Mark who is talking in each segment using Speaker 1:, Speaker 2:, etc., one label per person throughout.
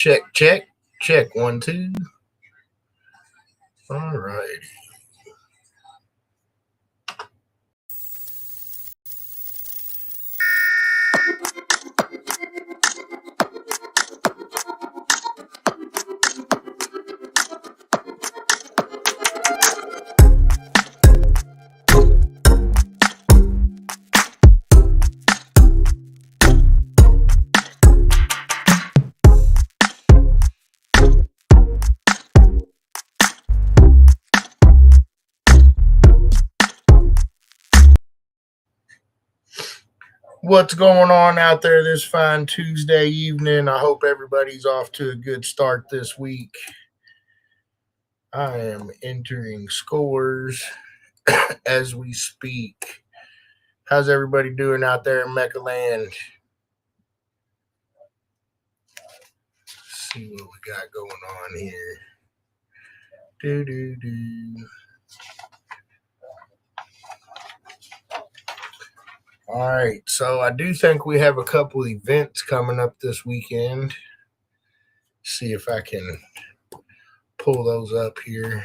Speaker 1: Check, check, check. 1, 2. All right. What's going on out there this fine Tuesday evening? I hope everybody's off to a good start this week. I am entering scores as we speak. How's everybody doing out there in MECA land? Let's see what we got going on here. All right, so I do think we have a couple events coming up this weekend. See if I can pull those up here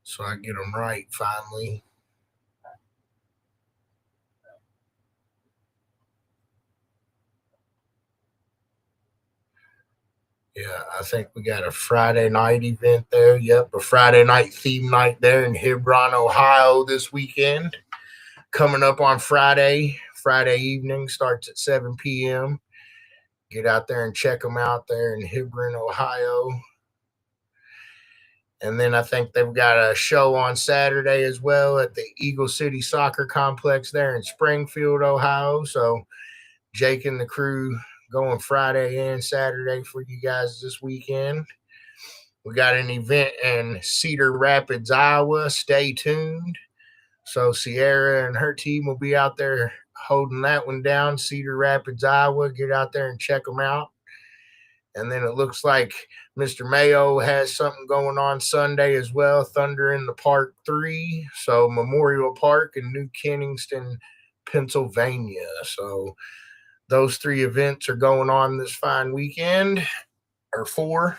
Speaker 1: so I get them right finally. Yeah, I think we got a Friday night event there. Yep, a Friday night theme night there in Hebron, Ohio this weekend. Coming up on Friday evening, starts at 7 p.m. Get out there and check them out there in Hebron, Ohio. And then I think they've got a show on Saturday as well at the Eagle City Soccer Complex there in Springfield, Ohio. So Jake and the crew going Friday and Saturday for you guys this weekend. We got an event in Cedar Rapids, Iowa. Stay tuned. So Sierra and her team will be out there holding that one down. Cedar Rapids, Iowa. Get out there and check them out. And then it looks like Mr. Mayo has something going on Sunday as well. Thunder in the Park 3. So Memorial Park in New Kensington, Pennsylvania. So those 3 events are going on this fine weekend, or 4.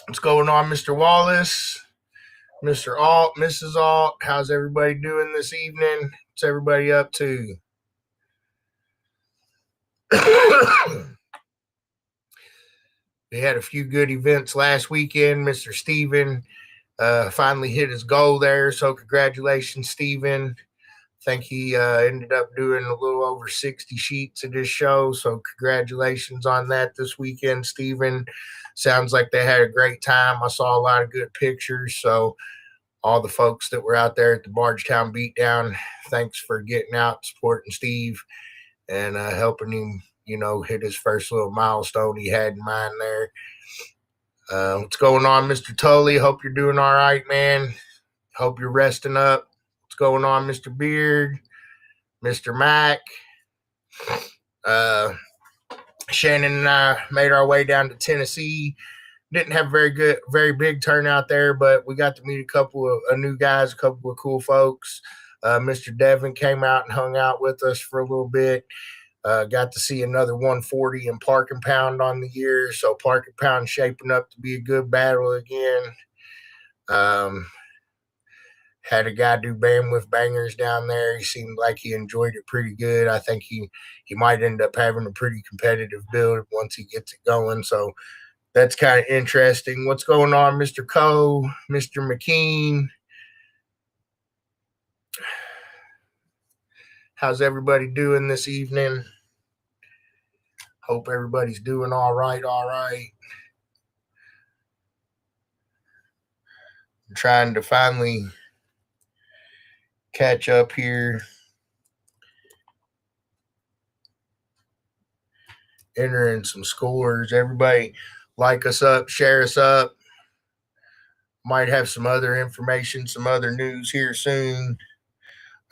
Speaker 1: What's going on, Mr. Wallace, Mr. Alt, Mrs. Alt? How's everybody doing this evening? What's everybody up to? We had a few good events last weekend. Mr. Steven finally hit his goal there, so congratulations, Steven. I think he ended up doing a little over 60 sheets of this show. So congratulations on that this weekend, Stephen. Sounds like they had a great time. I saw a lot of good pictures. So all the folks that were out there at the Bardstown Beatdown, thanks for getting out, supporting Steve, and helping him, hit his first little milestone he had in mind there. What's going on, Mr. Tully? Hope you're doing all right, man. Hope you're resting up. What's going on, Mr. Beard, Mr. Mac? Shannon and I made our way down to Tennessee. Didn't have very big turnout there, but we got to meet a couple of new guys, a couple of cool folks. Mr. Devin came out and hung out with us for a little bit. Got to see another 140 in Park and Pound on the year, so Park and Pound shaping up to be a good battle again. Had a guy do bandwidth bangers down there. He seemed like he enjoyed it pretty good. I think he might end up having a pretty competitive build once he gets it going. So that's kind of interesting. What's going on, Mr. Coe, Mr. McKean? How's everybody doing this evening? Hope everybody's doing all right. I'm trying to finally catch up here. Entering some scores. Everybody like us up, share us up. Might have some other information, some other news here soon.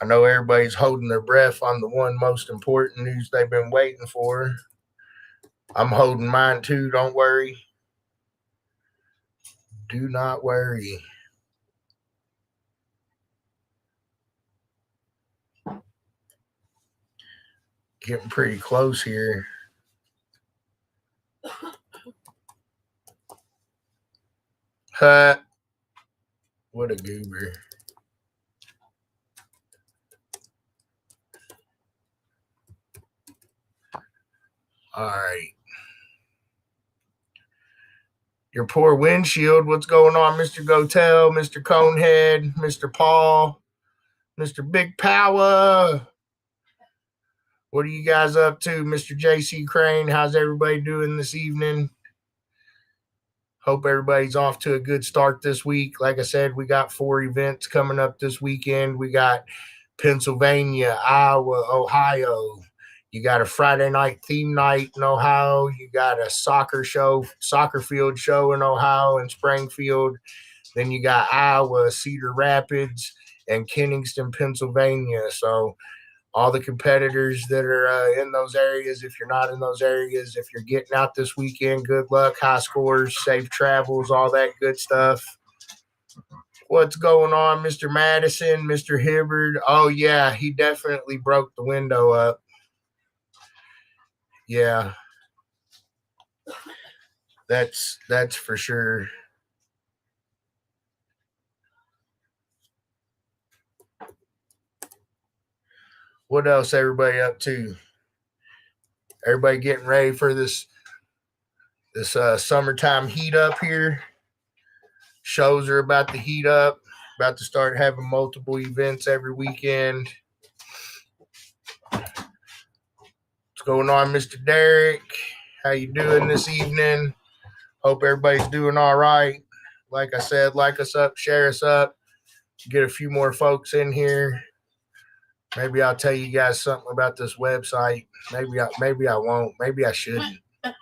Speaker 1: I know everybody's holding their breath on the one most important news they've been waiting for. I'm holding mine too, don't worry. Do not worry. Getting pretty close here. Huh. What a goober. All right. Your poor windshield. What's going on, Mr. Gotel, Mr. Conehead, Mr. Paul, Mr. Big Power? What are you guys up to, Mr. JC Crane? How's everybody doing this evening? Hope everybody's off to a good start this week. Like I said, we got 4 events coming up this weekend. We got Pennsylvania, Iowa, Ohio. You got a Friday night theme night in Ohio. You got a soccer field show in Ohio and Springfield. Then you got Iowa, Cedar Rapids, and Kenningston, Pennsylvania. So all the competitors that are in those areas, if you're not in those areas, if you're getting out this weekend, good luck, high scores, safe travels, all that good stuff. What's going on, Mr. Madison, Mr. Hibbard? Oh, yeah, he definitely broke the window up. Yeah, that's for sure. What else everybody up to? Everybody getting ready for this summertime heat up here. Shows are about to heat up. About to start having multiple events every weekend. What's going on, Mr. Derek? How you doing this evening? Hope everybody's doing all right. Like I said, like us up, share us up. Get a few more folks in here. Maybe I'll tell you guys something about this website. Maybe I won't. Maybe I shouldn't. I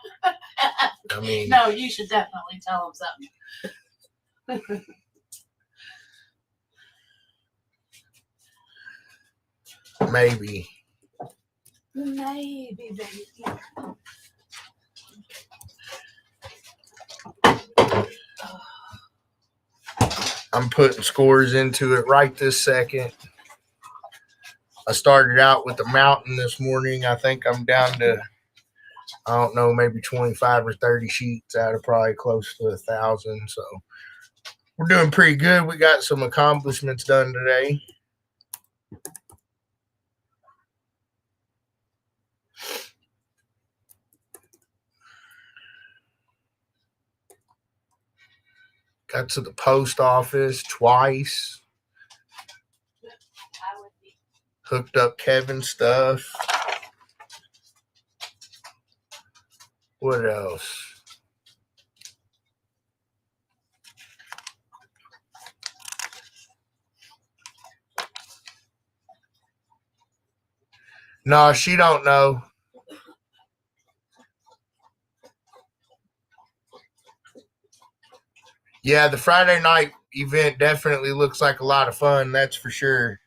Speaker 1: mean,
Speaker 2: no, you should definitely tell them something.
Speaker 1: Maybe,
Speaker 2: baby.
Speaker 1: I'm putting scores into it right this second. I started out with the mountain this morning. I think I'm down to, I don't know, maybe 25 or 30 sheets out of probably close to 1,000. So we're doing pretty good. We got some accomplishments done today. Got to the post office twice. Hooked up Kevin's stuff. What else? No, she don't know. Yeah, the Friday night event definitely looks like a lot of fun. That's for sure.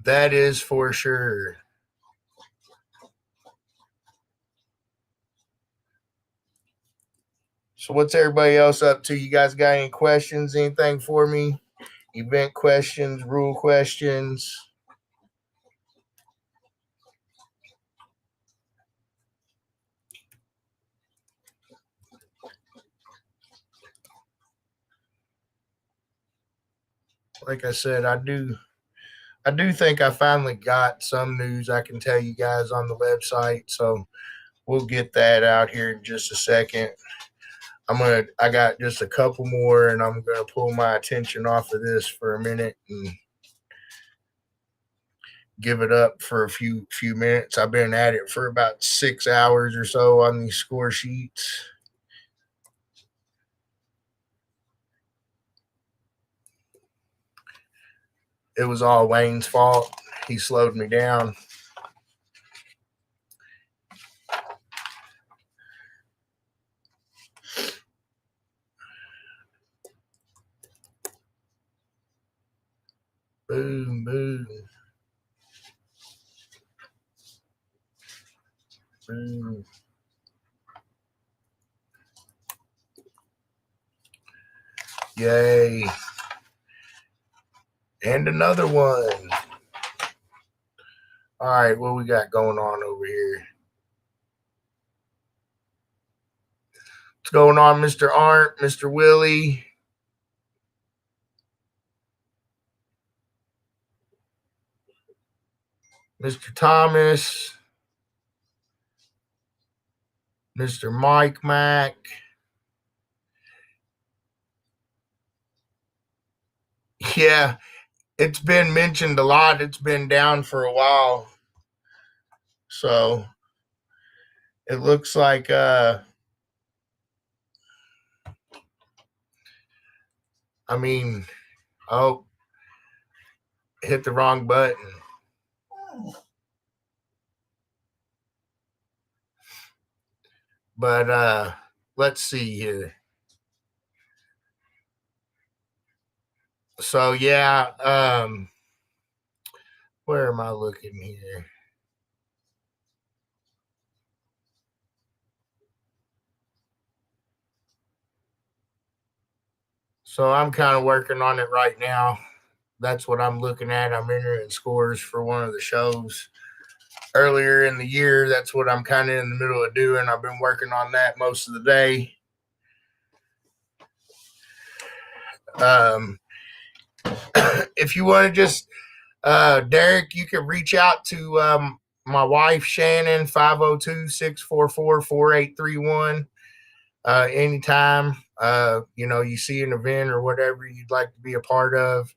Speaker 1: That is for sure. So what's everybody else up to? You guys got any questions, anything for me? Event questions, rule questions? Like I said, I do think I finally got some news I can tell you guys on the website. So we'll get that out here in just a second. I got just a couple more, and I'm gonna pull my attention off of this for a minute and give it up for a few minutes. I've been at it for about 6 hours or so on these score sheets. It was all Wayne's fault. He slowed me down. Boom, boom. Boom. Yay. And another one. All right, what we got going on over here? What's going on, Mr. Arndt, Mr. Willie? Mr. Thomas, Mr. Mike Mack. Yeah, it's been mentioned a lot. It's been down for a while. So it looks like I mean, oh, hit the wrong button. But let's see here. So yeah, where am I looking here? So I'm kind of working on it right now. That's what I'm looking at. I'm entering scores for one of the shows earlier in the year. That's what I'm kind of in the middle of doing. I've been working on that most of the day. If you want to just, Derek, you can reach out to my wife, Shannon, 502-644-4831. Anytime, you see an event or whatever you'd like to be a part of,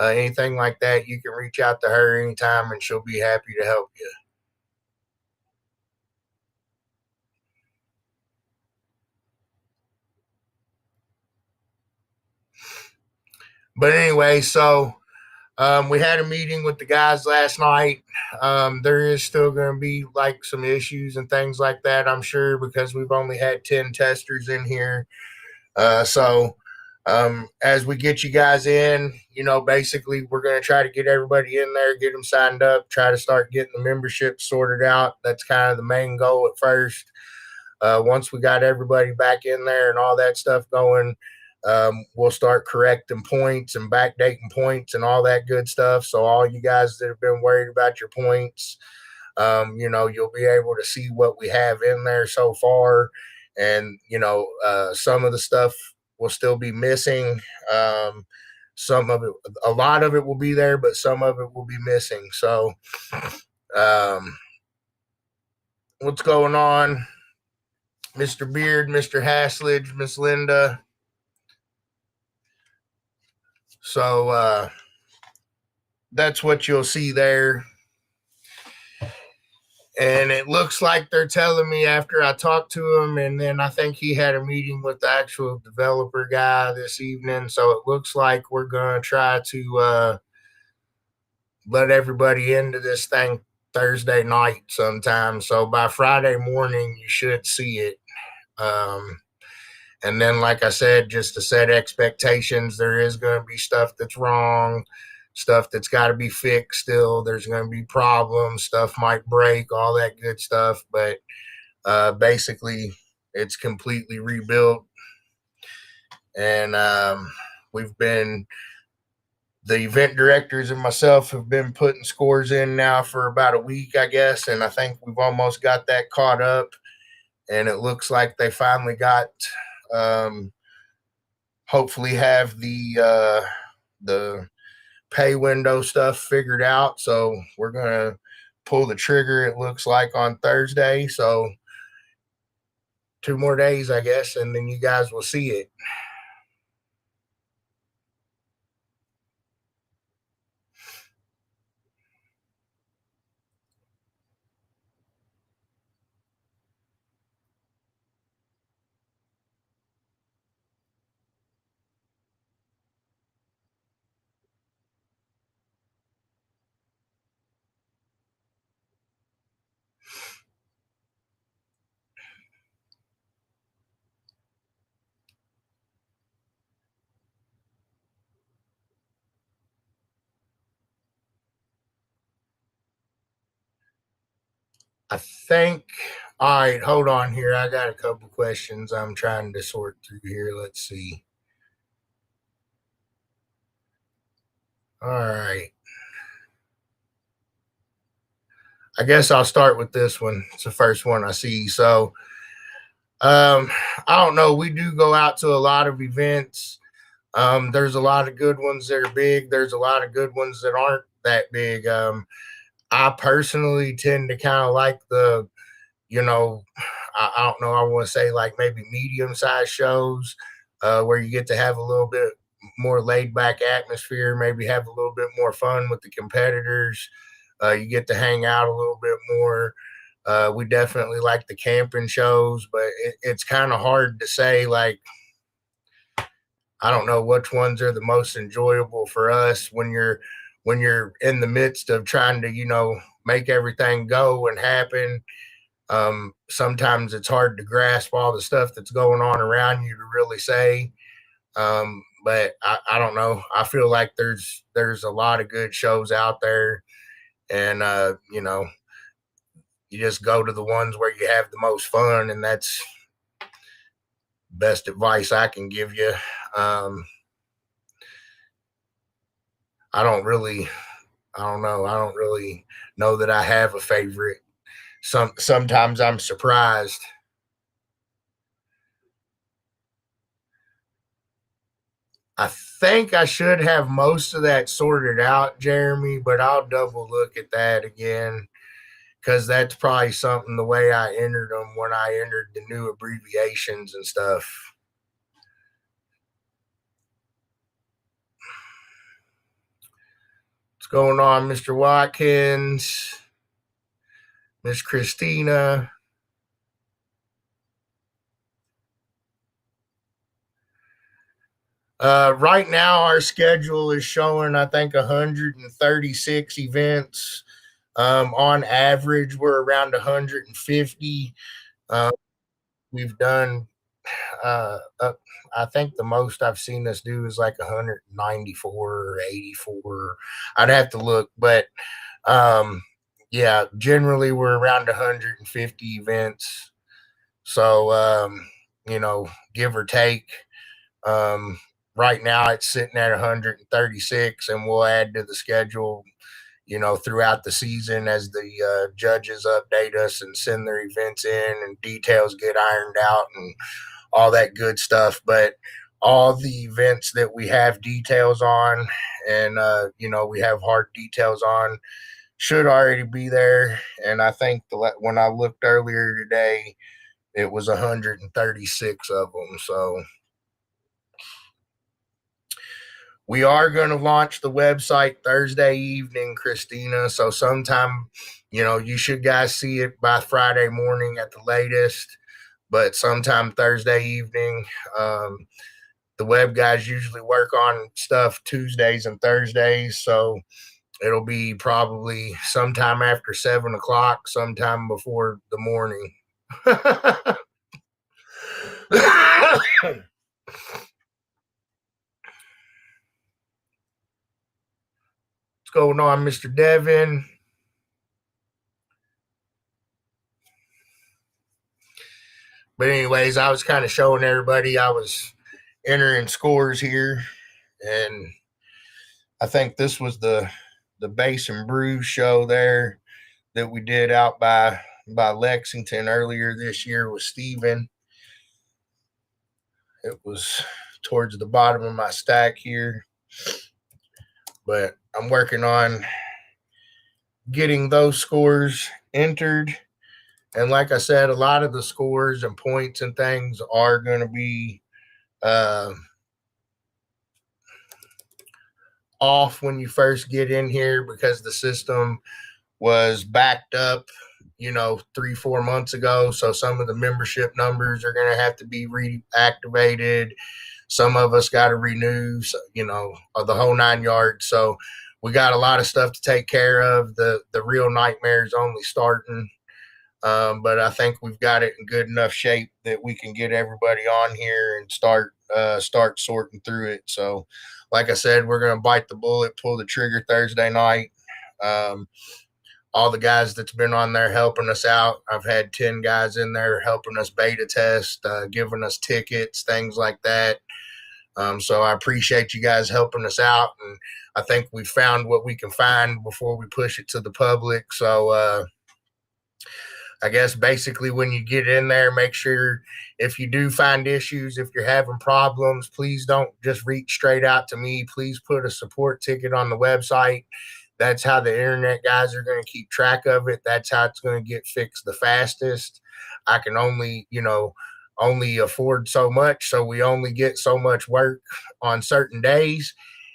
Speaker 1: anything like that, you can reach out to her anytime and she'll be happy to help you. But anyway, so we had a meeting with the guys last night. There is still going to be like some issues and things like that, I'm sure, because we've only had 10 testers in here. So as we get you guys in, basically we're going to try to get everybody in there, get them signed up, try to start getting the membership sorted out. That's kind of the main goal at first. Once we got everybody back in there and all that stuff going, we'll start correcting points and backdating points and all that good stuff. So all you guys that have been worried about your points, you'll be able to see what we have in there so far. And, some of the stuff will still be missing. Some of it, a lot of it will be there, but some of it will be missing. So, what's going on? Mr. Beard, Mr. Haslage, Miss Linda. So that's what you'll see there. And it looks like they're telling me after I talked to him, and then I think he had a meeting with the actual developer guy this evening. So it looks like we're going to try to let everybody into this thing Thursday night sometime. So by Friday morning, you should see it. And then, like I said, just to set expectations, there is going to be stuff that's wrong, stuff that's got to be fixed still. There's going to be problems, stuff might break, all that good stuff. But basically, it's completely rebuilt. And the event directors and myself have been putting scores in now for about a week, I guess. And I think we've almost got that caught up. And it looks like they finally got hopefully have the pay window stuff figured out. So we're gonna pull the trigger. It looks like on Thursday. So 2 more days, I guess, and then you guys will see it. I think. All right, hold on here. I got a couple questions I'm trying to sort through here. Let's see. All right. I guess I'll start with this one. It's the first one I see. So um, I don't know. We do go out to a lot of events. There's a lot of good ones that are big. There's a lot of good ones that aren't that big. I personally tend to kind of like the, you know, I don't know. I want to say like maybe medium sized shows where you get to have a little bit more laid back atmosphere, maybe have a little bit more fun with the competitors. You get to hang out a little bit more. We definitely like the camping shows, but it's kind of hard to say like I don't know which ones are the most enjoyable for us when you're in the midst of trying to, make everything go and happen. Sometimes it's hard to grasp all the stuff that's going on around you to really say. But I don't know. I feel like there's a lot of good shows out there, and you just go to the ones where you have the most fun, and that's best advice I can give you. Um, I don't really, I don't know. I don't really know that I have a favorite. Sometimes I'm surprised. I think I should have most of that sorted out, Jeremy, but I'll double look at that again because that's probably something the way I entered them when I entered the new abbreviations and stuff. What's going on, Mr. Watkins? Miss Christina? Right now, our schedule is showing, I think, 136 events. On average, we're around 150. Uh, we've done, uh, uh, I think the most I've seen us do is like 194 or 84. I'd have to look, but um, yeah, generally we're around 150 events. So, give or take. Um, right now it's sitting at 136, and we'll add to the schedule, throughout the season as the judges update us and send their events in and details get ironed out and all that good stuff. But all the events that we have details on and, we have hard details on should already be there. And I think when I looked earlier today, it was 136 of them. So we are going to launch the website Thursday evening, Christina. So sometime, you should guys see it by Friday morning at the latest, but sometime Thursday evening. The web guys usually work on stuff Tuesdays and Thursdays. So it'll be probably sometime after 7 o'clock, sometime before the morning. What's going on, Mr. Devin? But anyways, I was kind of showing everybody I was entering scores here, and I think this was the Base and Brew show there that we did out by Lexington earlier this year with Steven. It was towards the bottom of my stack here, but I'm working on getting those scores entered. And like I said, a lot of the scores and points and things are going to be off when you first get in here because the system was backed up, 3-4 months ago. So some of the membership numbers are going to have to be reactivated. Some of us got to renew, the whole 9 yards. So we got a lot of stuff to take care of. The real nightmare is only starting. But I think we've got it in good enough shape that we can get everybody on here and start sorting through it. So, like I said, we're going to bite the bullet, pull the trigger Thursday night. All the guys that's been on there helping us out. I've had 10 guys in there helping us beta test, giving us tickets, things like that. So I appreciate you guys helping us out. And I think we found what we can find before we push it to the public. So, I guess basically when you get in there, make sure if you do find issues, if you're having problems, please don't just reach straight out to me. Please put a support ticket on the website. That's how the internet guys are going to keep track of it. That's how it's going to get fixed the fastest. I can only afford so much, so we only get so much work on certain days.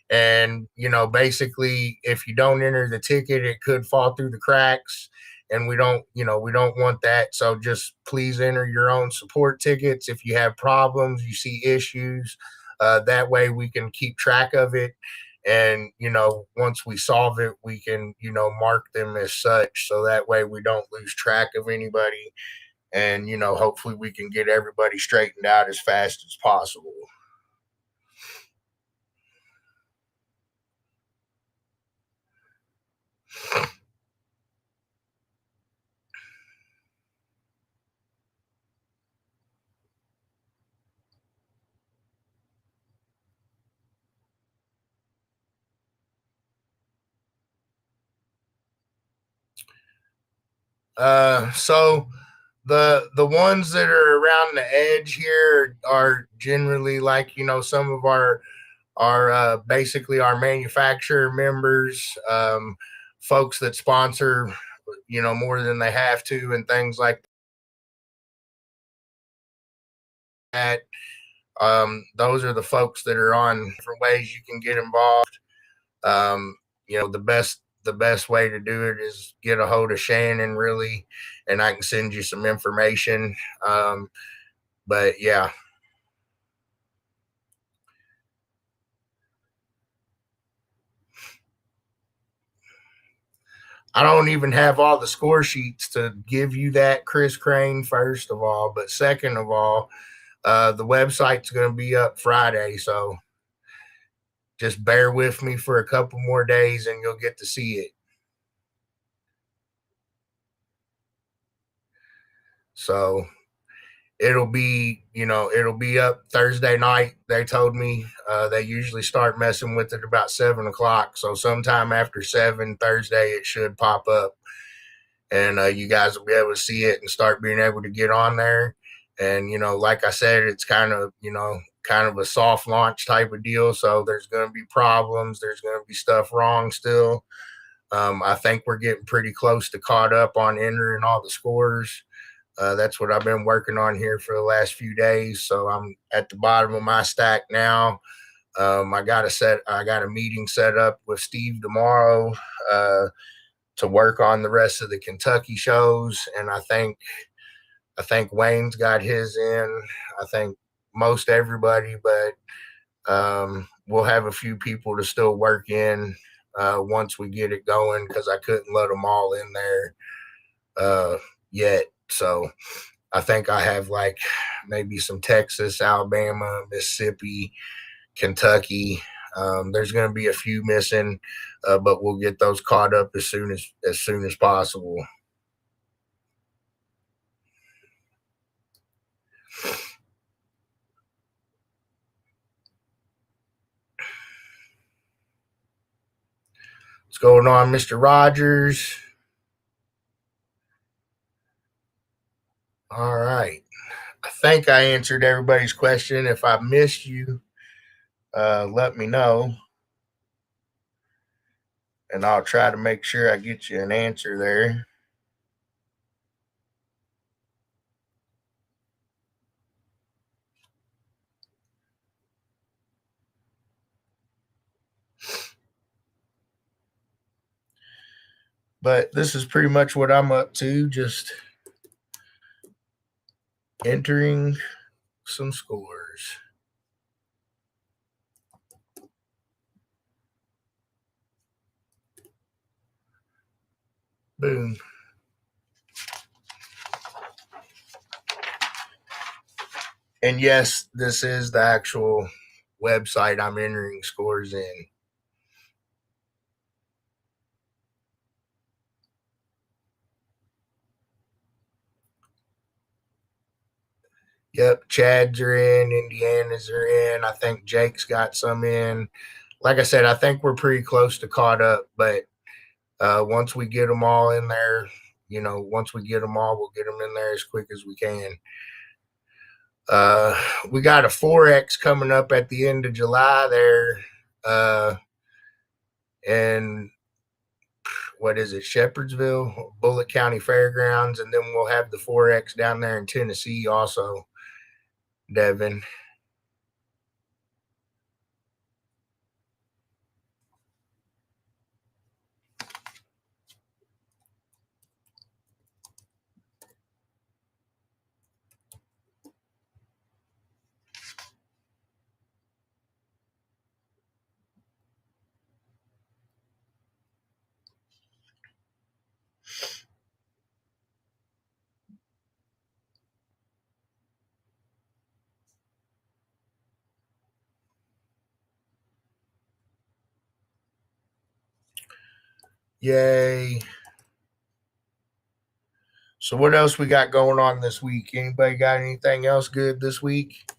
Speaker 1: And basically, if you don't enter the ticket, it could fall through the cracks, and we don't want that. So just please enter your own support tickets if you have problems, you see issues. That way we can keep track of it, and once we solve it, we can mark them as such, so that way we don't lose track of anybody, and hopefully we can get everybody straightened out as fast as possible. So the ones that are around the edge here are generally like some of our basically our manufacturer members, folks that sponsor more than they have to, and things like that. Those are the folks that are on different ways you can get involved. Um, the best way to do it is get a hold of Shannon, really, and I can send you some information. But yeah, I don't even have all the score sheets to give you that, Chris Crane, first of all. But second of all, the website's going to be up Friday. So just bear with me for a couple more days and you'll get to see it. So it'll be up Thursday night. They told me they usually start messing with it about 7 o'clock. So sometime after 7 Thursday, it should pop up, and you guys will be able to see it and start being able to get on there. And like I said, it's kind of a soft launch type of deal. So there's going to be problems. There's going to be stuff wrong still. I think we're getting pretty close to caught up on entering all the scores. That's what I've been working on here for the last few days. So I'm at the bottom of my stack now. I got a meeting set up with Steve tomorrow to work on the rest of the Kentucky shows, and I think Wayne's got his in. I think most everybody, but we'll have a few people to still work in once we get it going, because I couldn't let them all in there yet. So I think I have like maybe some Texas, Alabama, Mississippi, Kentucky. There's going to be a few missing, but we'll get those caught up as soon as possible. What's going on, Mr. Rogers? All right. I think I answered everybody's question. If I missed you, let me know, and I'll try to make sure I get you an answer there. But this is pretty much what I'm up to, just entering some scores. Boom. And yes, this is the actual website I'm entering scores in. Yep, Chad's are in, Indiana's are in. I think Jake's got some in. Like I said, I think we're pretty close to caught up, but once we get them all in there, once we get them all, we'll get them in there as quick as we can. We got a 4X coming up at the end of July there. And what is it, Shepherdsville, Bullitt County Fairgrounds, and then we'll have the 4X down there in Tennessee also, Devin. Yay. So what else we got going on this week? Anybody got anything else good this week?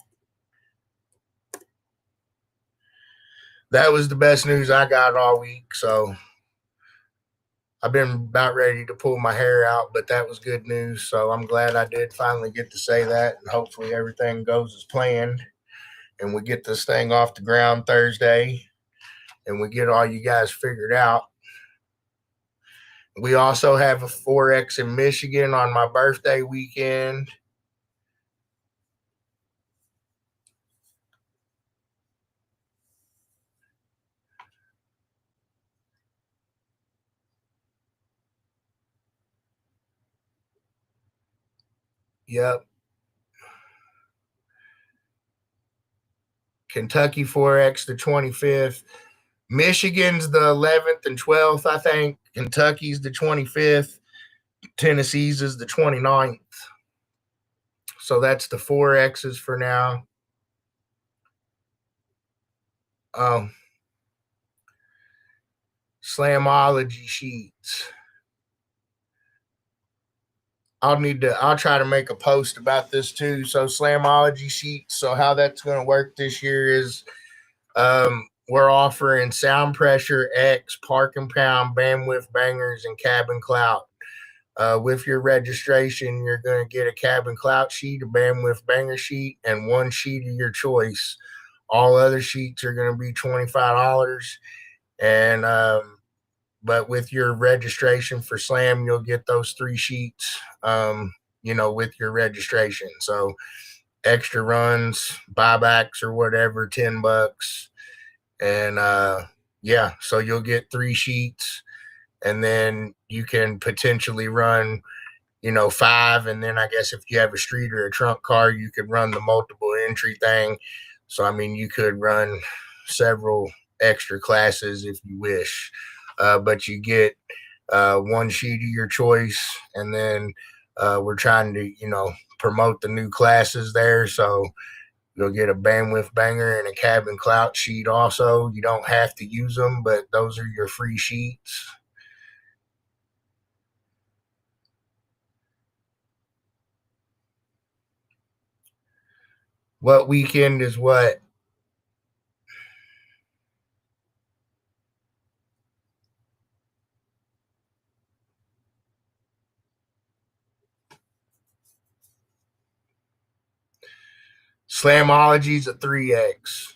Speaker 1: That was the best news I got all week. So I've been about ready to pull my hair out, but that was good news. So I'm glad I did finally get to say that. And hopefully everything goes as planned. And we get this thing off the ground Thursday. And we get all you guys figured out. We also have a 4X in Michigan on my birthday weekend. Yep. Kentucky 4X the 25th. Michigan's the 11th and 12th, I think. Kentucky's the 25th. Tennessee's is the 29th. So that's the 4X's for now. Slamology sheets. I'll try to make a post about this too. So Slamology sheets. So how that's going to work this year is we're offering sound pressure X, park and pound, bandwidth bangers, and cabin clout. With your registration, you're going to get a cabin clout sheet, a bandwidth banger sheet, and one sheet of your choice. All other sheets are going to be $25. And but with your registration for Slam, you'll get those 3 sheets, with your registration. So extra runs, buybacks or whatever, $10. And so you'll get 3 sheets, and then you can potentially run 5. And then I guess if you have a street or a trunk car, you could run the multiple entry thing. So, I mean, you could run several extra classes if you wish. But you get 1 sheet of your choice. And then we're trying to, promote the new classes there. So you'll get a bandwidth banger and a cabin clout sheet also. You don't have to use them, but those are your free sheets. What weekend is what? Slamology's a 3X.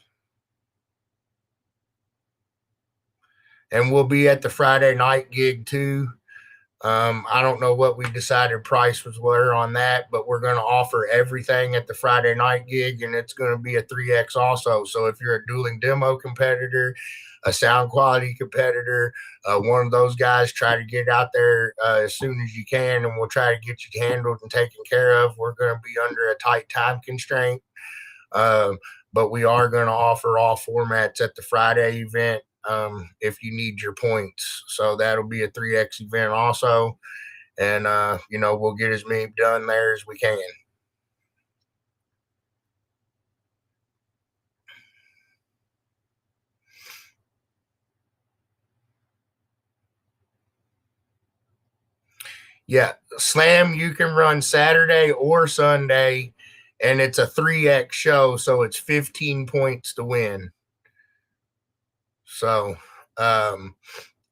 Speaker 1: And we'll be at the Friday night gig too. I don't know what we decided price were on that, but we're going to offer everything at the Friday night gig, and it's going to be a 3X also. So if you're a dueling demo competitor, a sound quality competitor, one of those guys, try to get out there as soon as you can, and we'll try to get you handled and taken care of. We're going to be under a tight time constraint, but we are going to offer all formats at the Friday event. If you need your points. So that'll be a 3X event also. And, we'll get as many done there as we can. Yeah. Slam, you can run Saturday or Sunday, and it's a 3X show. So it's 15 points to win. So,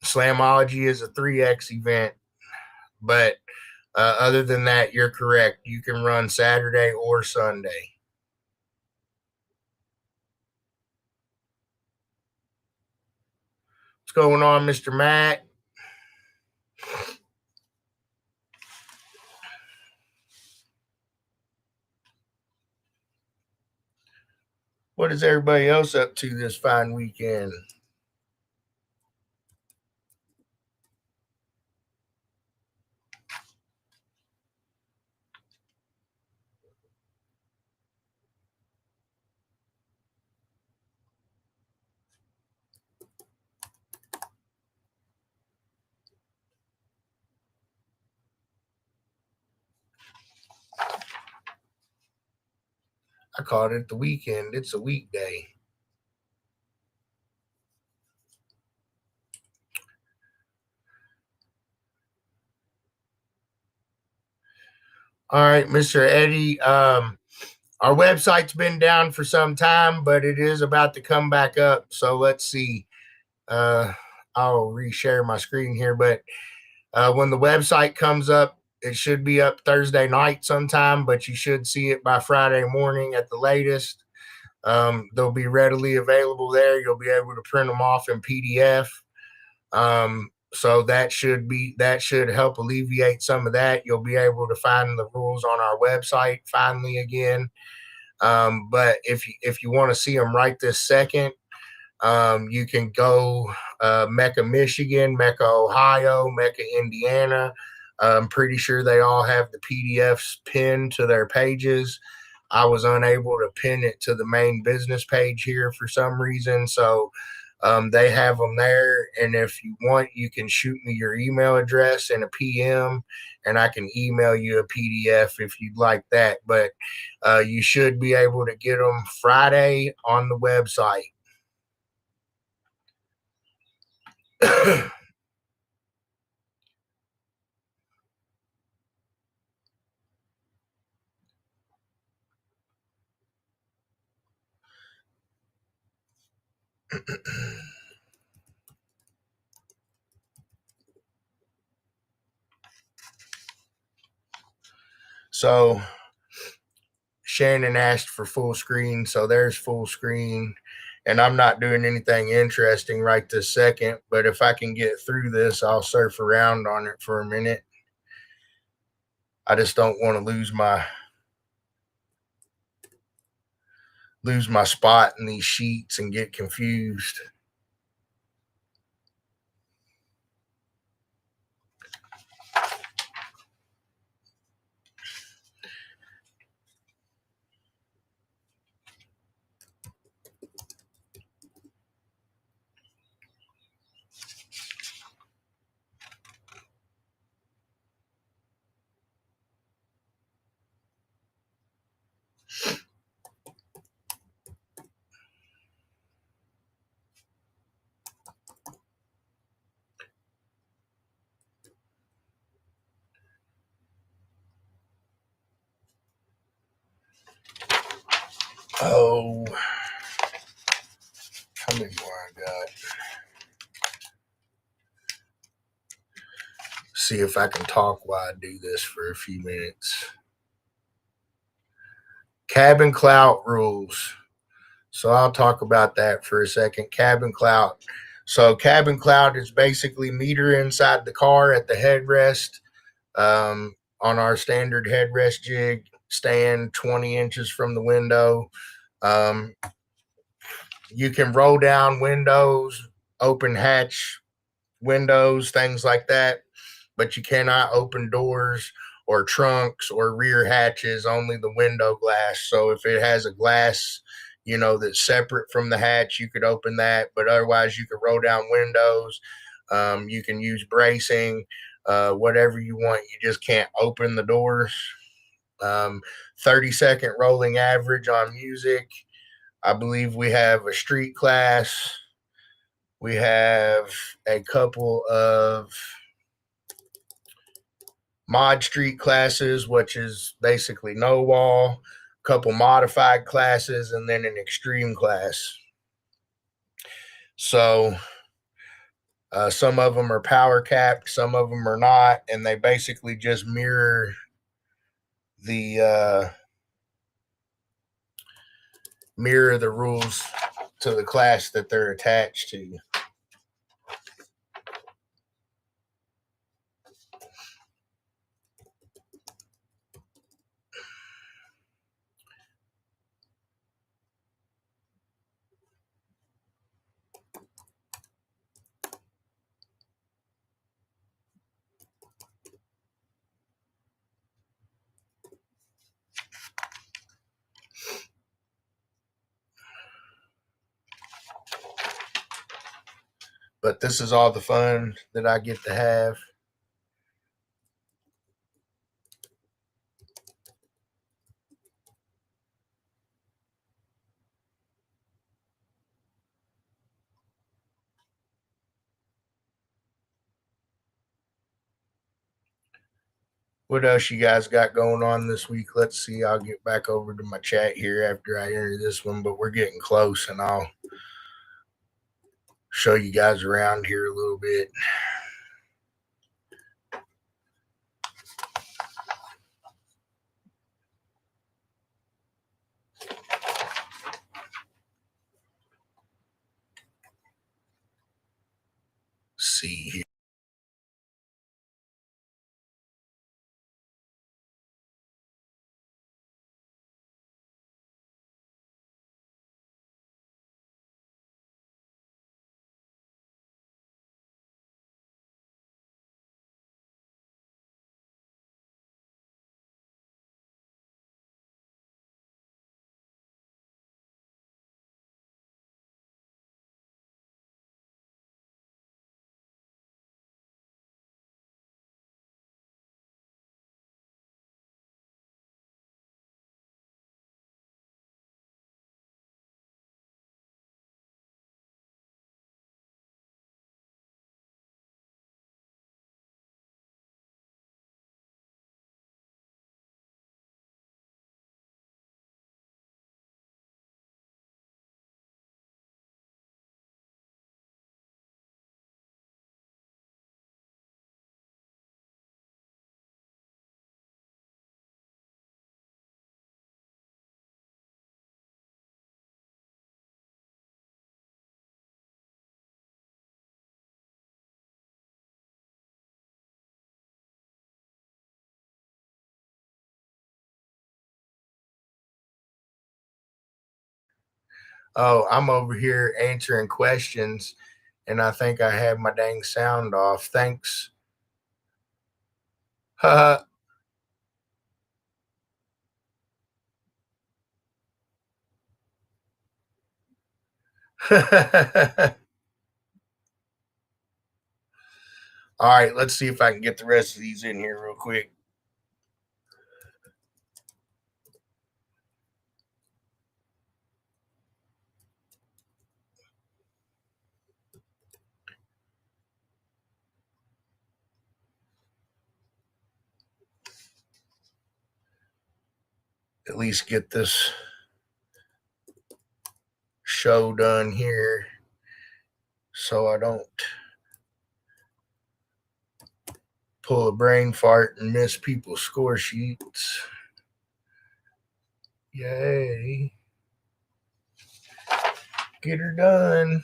Speaker 1: Slamology is a 3X event, but Other than that, you're correct. You can run Saturday or Sunday. What's going on, Mr. Matt? What is everybody else up to this fine weekend? I called it the weekend. It's a weekday. All right, Mr. Eddie. Our website's been down for some time, but it is about to come back up. So let's see. I'll reshare my screen here, but when the website comes up, it should be up Thursday night sometime, but you should see it by Friday morning at the latest. They'll be readily available there. You'll be able to print them off in PDF. So that should help alleviate some of that. You'll be able to find the rules on our website finally again. But if you want to see them right this second, you can go MECA, Michigan, MECA, Ohio, MECA, Indiana. I'm pretty sure they all have the PDFs pinned to their pages. I was unable to pin it to the main business page here for some reason. So they have them there. And if you want, you can shoot me your email address in a PM and I can email you a PDF if you'd like that. But you should be able to get them Friday on the website. So Shannon asked for full screen, so there's full screen. And I'm not doing anything interesting right this second, but if I can get through this, I'll surf around on it for a minute. I just don't want to lose my spot in these sheets and get confused. Oh, how many more I got? See if I can talk while I do this for a few minutes. Cabin clout rules. So I'll talk about that for a second. Cabin clout. So cabin clout is basically meter inside the car at the headrest. On our standard headrest jig, stand 20 inches from the window. You can roll down windows, open hatch windows, things like that, but you cannot open doors or trunks or rear hatches, only the window glass. So if it has a glass, that's separate from the hatch, you could open that, but otherwise you could roll down windows. You can use bracing, whatever you want. You just can't open the doors. 30-second rolling average on music. I believe we have a street class. We have a couple of mod street classes, which is basically no wall, a couple modified classes, and then an extreme class. So Some of them are power capped, some of them are not, and they basically just the mirror the rules to the class that they're attached to. But this is all the fun that I get to have. What else you guys got going on this week? Let's see. I'll get back over to my chat here after I enter this one, but we're getting close and I'll show you guys around here a little bit. See here. Oh, I'm over here answering questions and I think I have my dang sound off. Thanks. All right, let's see if I can get the rest of these in here real quick. At least get this show done here so I don't pull a brain fart and miss people's score sheets. Yay. Get her done.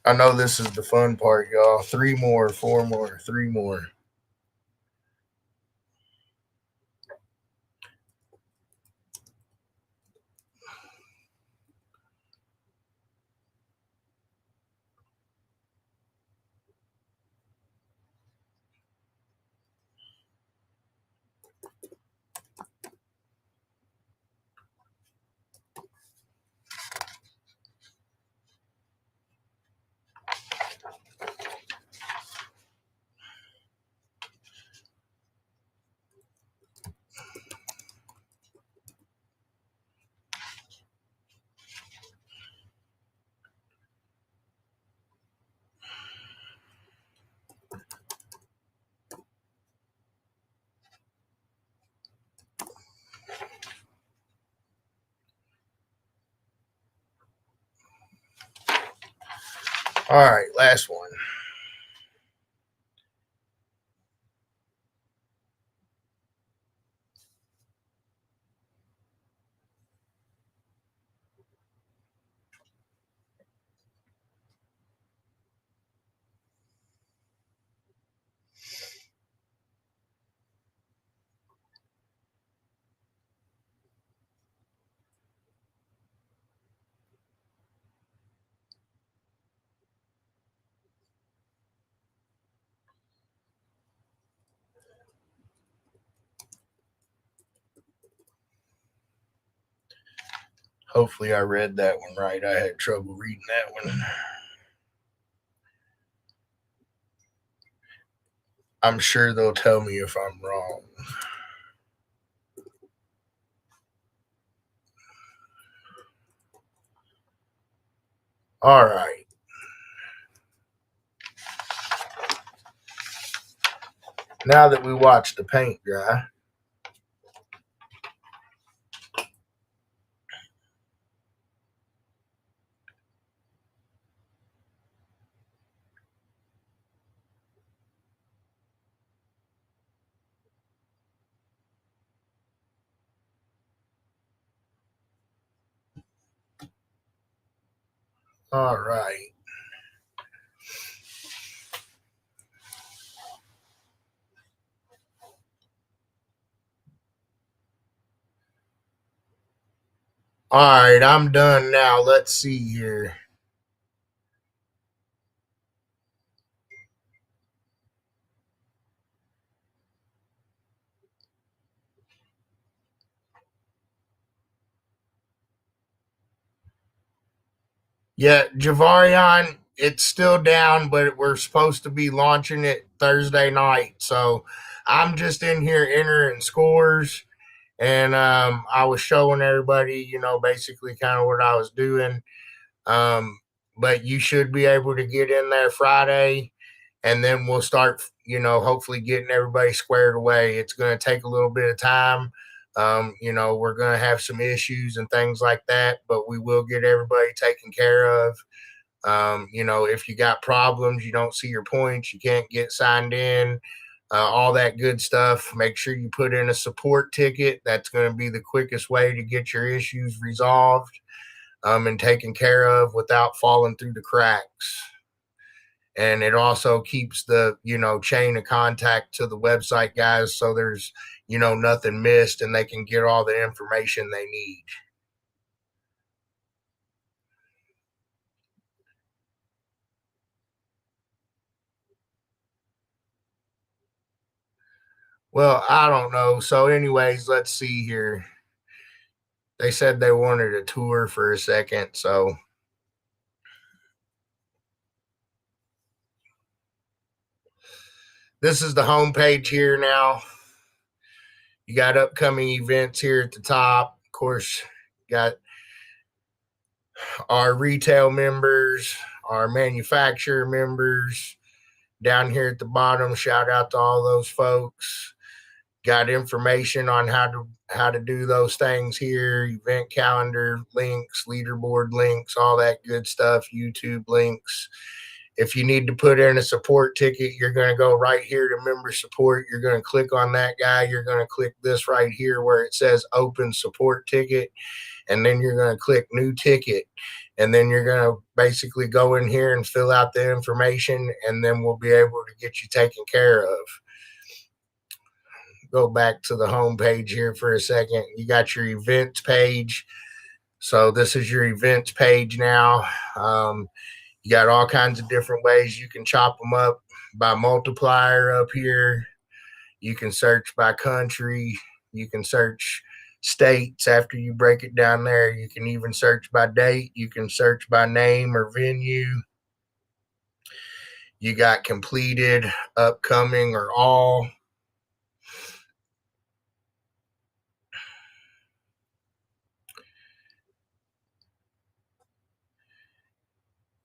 Speaker 1: I know this is the fun part, y'all. 3 more, 4 more, 3 more. All right, last one. Hopefully I read that one right. I had trouble reading that one. I'm sure they'll tell me if I'm wrong. All right. Now that we watched the paint dry, all right. All right, I'm done now. Let's see here. Yeah, Javarion, it's still down, but we're supposed to be launching it Thursday night. So I'm just in here entering scores, and I was showing everybody, basically kind of what I was doing. Um, but you should be able to get in there Friday, and then we'll start, hopefully getting everybody squared away. It's going to take a little bit of time. We're going to have some issues and things like that, but we will get everybody taken care of. If you got problems, you don't see your points, you can't get signed in, all that good stuff. Make sure you put in a support ticket. That's going to be the quickest way to get your issues resolved and taken care of without falling through the cracks. And it also keeps the chain of contact to the website guys, so there's nothing missed, and they can get all the information they need. Well, I don't know. So, anyways, let's see here. They said they wanted a tour for a second. So, this is the homepage here now. You got upcoming events here at the top. Of course, got our retail members, our manufacturer members down here at the bottom. Shout out to all those folks. Got information on how to do those things here, event calendar links, leaderboard links, all that good stuff, YouTube links. If you need to put in a support ticket, you're going to go right here to member support. You're going to click on that guy. You're going to click this right here where it says open support ticket. And then you're going to click new ticket. And then you're going to basically go in here and fill out the information. And then we'll be able to get you taken care of. Go back to the home page here for a second. You got your events page. So this is your events page now. You got all kinds of different ways you can chop them up by multiplier up here. You can search by country. You can search states after you break it down there. You can even search by date. You can search by name or venue. You got completed, upcoming, or all.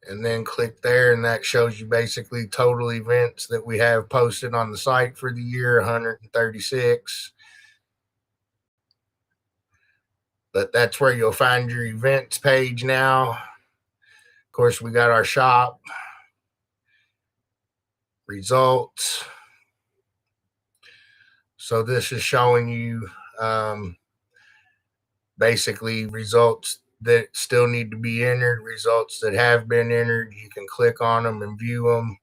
Speaker 1: And then click there, and that shows you basically total events that we have posted on the site for the year, 136. But that's where you'll find your events page now. Of course, we got our shop. results. So this is showing you basically results that still need to be entered, results that have been entered. You can click on them and view them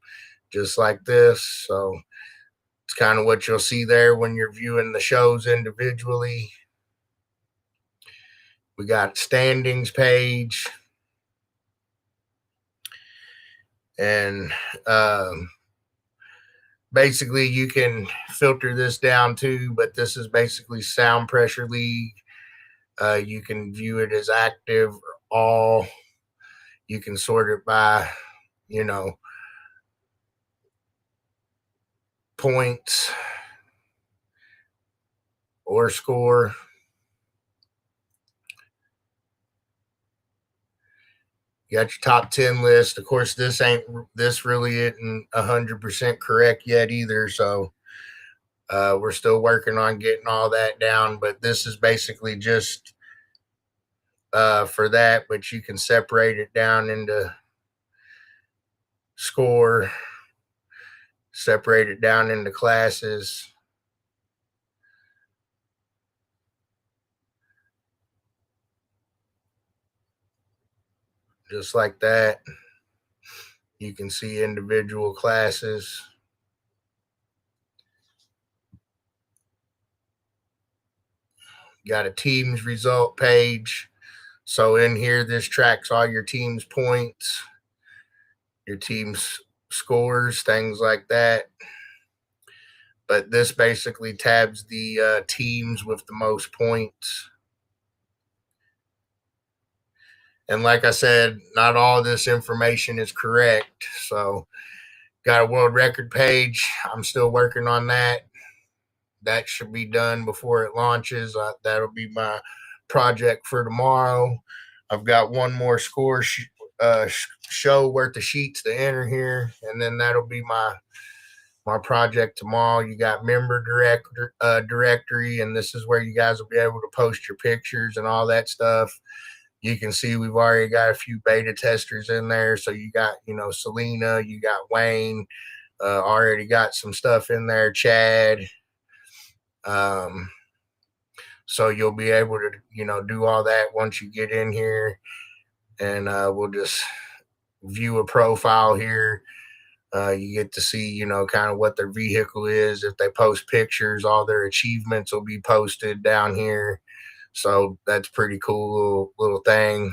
Speaker 1: just like this. So it's kind of what you'll see there when you're viewing the shows individually. We got standings page. And basically you can filter this down too, but this is basically sound pressure league. You can view it as active or all. You can sort it by, points or score. You got your top 10 list. Of course, this really isn't 100% correct yet either. So we're still working on getting all that down, but this is basically just for that, but you can separate it down into score, separate it down into classes. Just like that. You can see individual classes. Got a team's result page. So in here, this tracks all your team's points, your team's scores, things like that. But this basically tabs the teams with the most points. And like I said, not all of this information is correct. So got a world record page. I'm still working on that. That should be done before it launches. That'll be my project for tomorrow. I've got one more score show worth of sheets to enter here, and then that'll be my project tomorrow. You got member directory, and this is where you guys will be able to post your pictures and all that stuff. You can see we've already got a few beta testers in there. So you got, Selena, you got Wayne, already got some stuff in there, Chad. So you'll be able to, do all that once you get in here, and we'll just view a profile here. You get to see, kind of what their vehicle is. If they post pictures, all their achievements will be posted down here. So that's pretty cool little thing.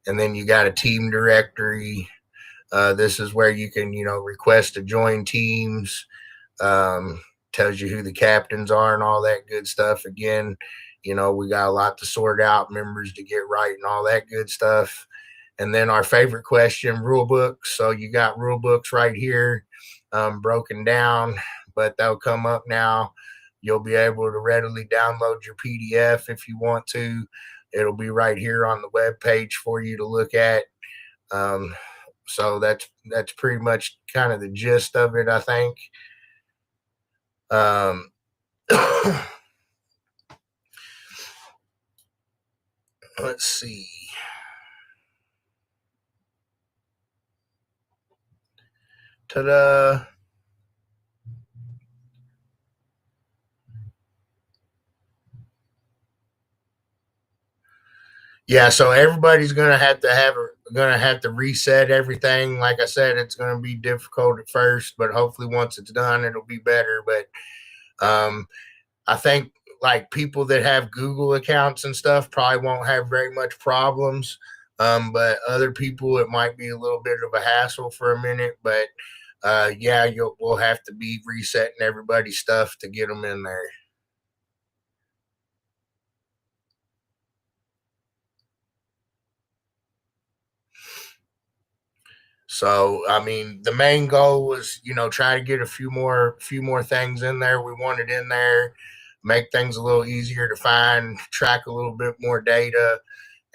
Speaker 1: And then you got a team directory. This is where you can, request to join teams. Tells you who the captains are and all that good stuff. Again, we got a lot to sort out, members to get right and all that good stuff. And then our favorite question, rule books. So you got rule books right here, broken down, but they'll come up now. You'll be able to readily download your PDF if you want to. It'll be right here on the web page for you to look at. So that's pretty much kind of the gist of it, I think. Let's see. Ta-da. Yeah, so everybody's gonna have to reset everything. Like I said, it's gonna be difficult at first, but hopefully once it's done, it'll be better. But I think like people that have Google accounts and stuff probably won't have very much problems. But other people, it might be a little bit of a hassle for a minute. But yeah, we'll have to be resetting everybody's stuff to get them in there. So, I mean, the main goal was, try to get a few more things in there. We wanted in there, make things a little easier to find, track a little bit more data,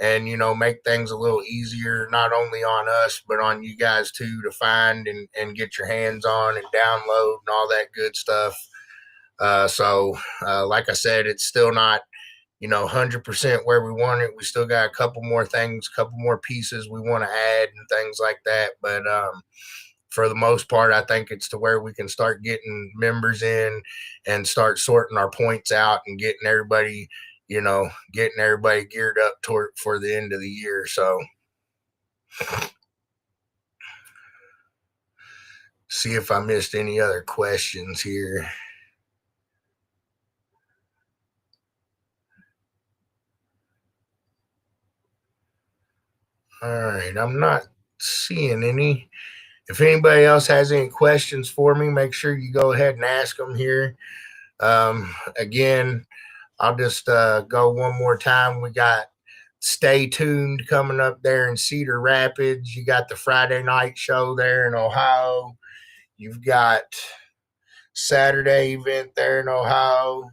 Speaker 1: and, make things a little easier, not only on us, but on you guys too, to find and get your hands on and download and all that good stuff. So, like I said, it's still not, 100% where we want it. We still got a couple more things, couple more pieces we want to add and things like that. But for the most part, I think it's to where we can start getting members in and start sorting our points out and getting everybody, getting everybody geared up for the end of the year. So see if I missed any other questions here. All right, I'm not seeing any. If anybody else has any questions for me, make sure you go ahead and ask them here. Again, I'll just go one more time. We got Stay Tuned coming up there in Cedar Rapids. You got the Friday night show there in Ohio. You've got Saturday event there in Ohio.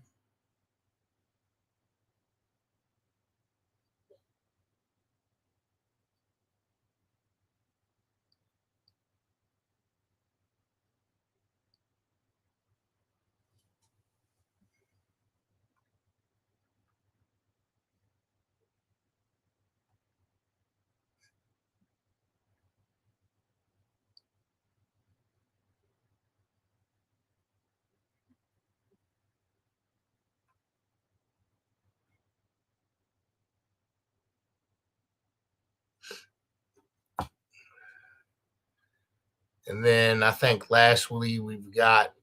Speaker 1: And then I think lastly, we've got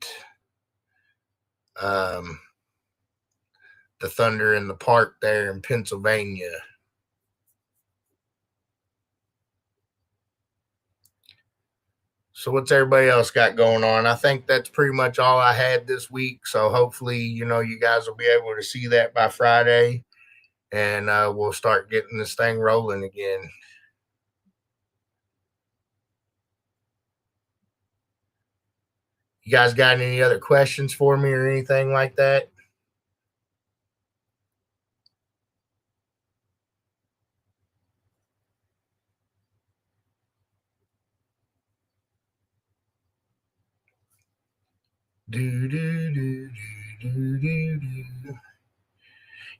Speaker 1: the Thunder in the Park there in Pennsylvania. So what's everybody else got going on? I think that's pretty much all I had this week. So hopefully, you guys will be able to see that by Friday, and we'll start getting this thing rolling again. You guys got any other questions for me or anything like that?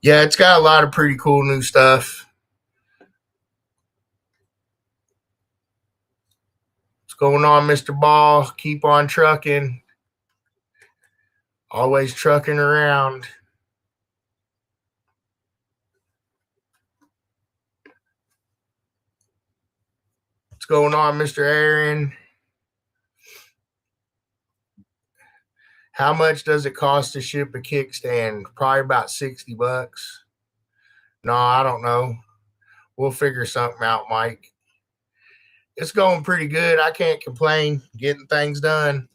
Speaker 1: Yeah, it's got a lot of pretty cool new stuff. What's going on, Mr. Ball? Keep on trucking. Always trucking around. What's going on, Mr. Aaron? How much does it cost to ship a kickstand? Probably about $60. No, I don't know. We'll figure something out, Mike. It's going pretty good. I can't complain. Getting things done.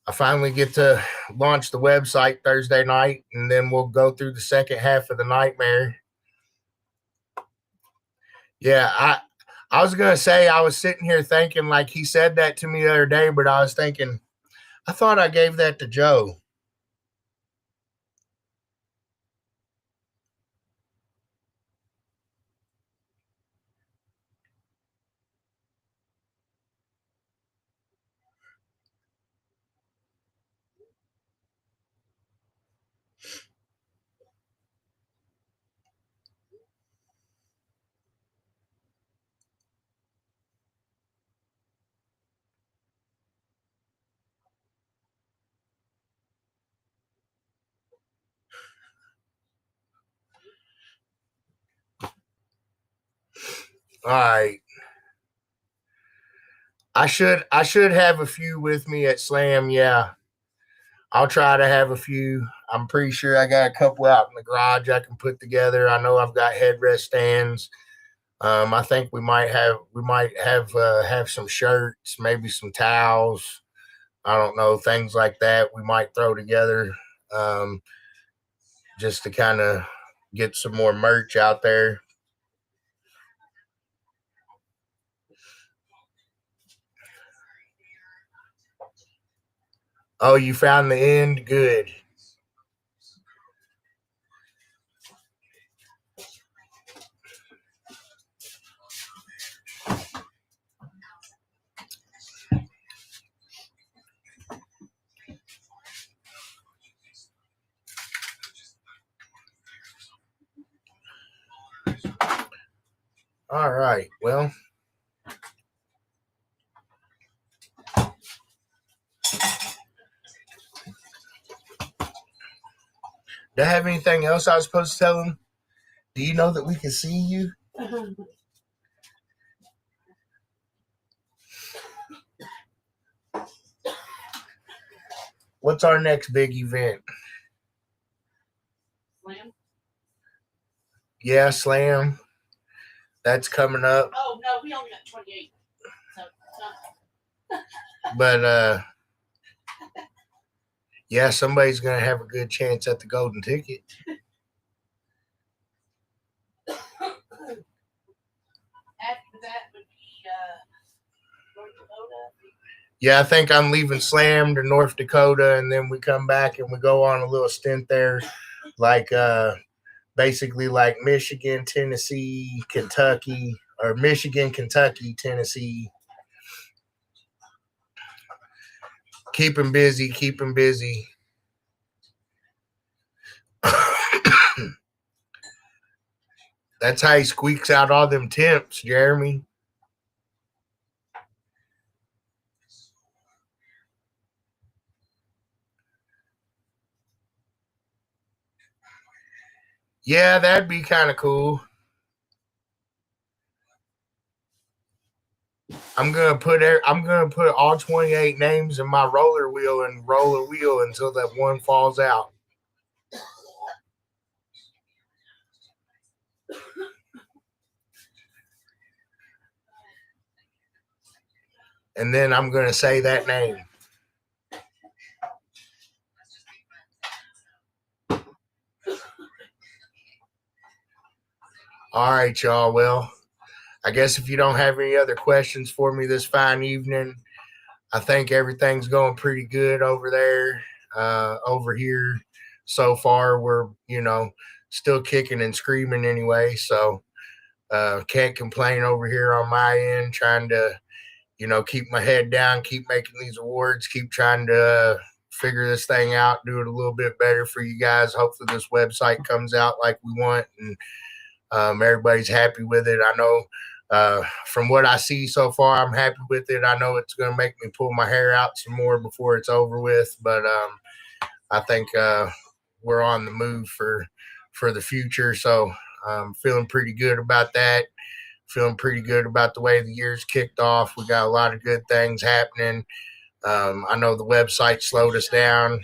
Speaker 1: I finally get to launch the website Thursday night, and then we'll go through the second half of the nightmare. Yeah, I was gonna say, I was sitting here thinking, like, he said that to me the other day, but I was thinking, I thought I gave that to Joe. All right. I should have a few with me at Slam. Yeah, I'll try to have a few. I'm pretty sure I got a couple out in the garage I can put together. I know I've got headrest stands. I think we might have some shirts, maybe some towels. I don't know, things like that. We might throw together um, just to kind of get some more merch out there. Oh, you found the end? Good. All right. Well, Do I have anything else I was supposed to tell him? Do you know that we can see you? What's our next big event?
Speaker 2: Slam?
Speaker 1: Yeah, Slam. That's coming up.
Speaker 2: Oh, no, we only got 28. So,
Speaker 1: But yeah, somebody's gonna have a good chance at the golden ticket.
Speaker 2: after that would be North Dakota.
Speaker 1: Yeah, I think I'm leaving Slam to North Dakota, and then we come back and we go on a little stint there, like basically like Michigan, Tennessee, Kentucky, or Michigan, Kentucky, Tennessee. Keep him busy, keep him busy. That's how he squeaks out all them temps, Jeremy. Yeah, that'd be kind of cool. I'm gonna put all 28 names in my roller wheel and roll a wheel until that one falls out. And then I'm gonna say that name. All right, y'all. Well, I guess if you don't have any other questions for me this fine evening, I think everything's going pretty good over there. Over here, so far, we're still kicking and screaming anyway. So can't complain over here on my end. Trying to keep my head down, keep making these awards, keep trying to figure this thing out, do it a little bit better for you guys. Hopefully, this website comes out like we want and everybody's happy with it. I know from what I see so far, I'm happy with it. I know it's going to make me pull my hair out some more before it's over with, but I think we're on the move for the future. So I'm feeling pretty good about that. Feeling pretty good about the way the year's kicked off. We got a lot of good things happening. I know the website slowed us down.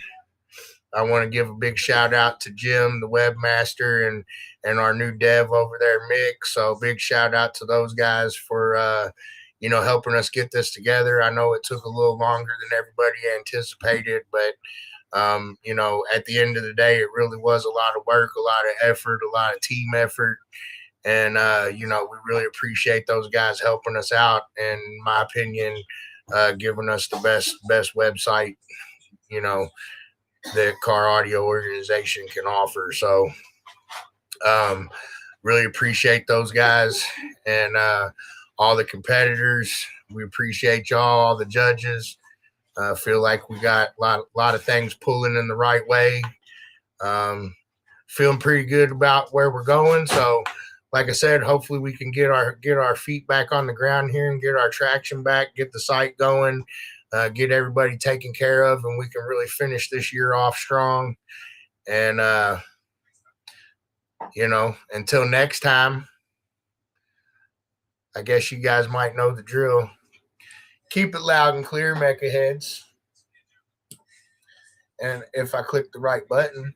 Speaker 1: I want to give a big shout out to Jim, the webmaster, and our new dev over there, Mick. So big shout out to those guys for helping us get this together. I know it took a little longer than everybody anticipated, but at the end of the day, it really was a lot of work, a lot of effort, a lot of team effort. And we really appreciate those guys helping us out, and in my opinion, giving us the best website, that Car Audio Organization can offer. So really appreciate those guys and all the competitors. We appreciate y'all, all the judges. Feel like we got a lot of things pulling in the right way. Feeling pretty good about where we're going. So like I said, hopefully we can get our feet back on the ground here and get our traction back, get the site going, get everybody taken care of, and we can really finish this year off strong. And, until next time, I guess you guys might know the drill. Keep it loud and clear, MECA heads. And if I click the right button,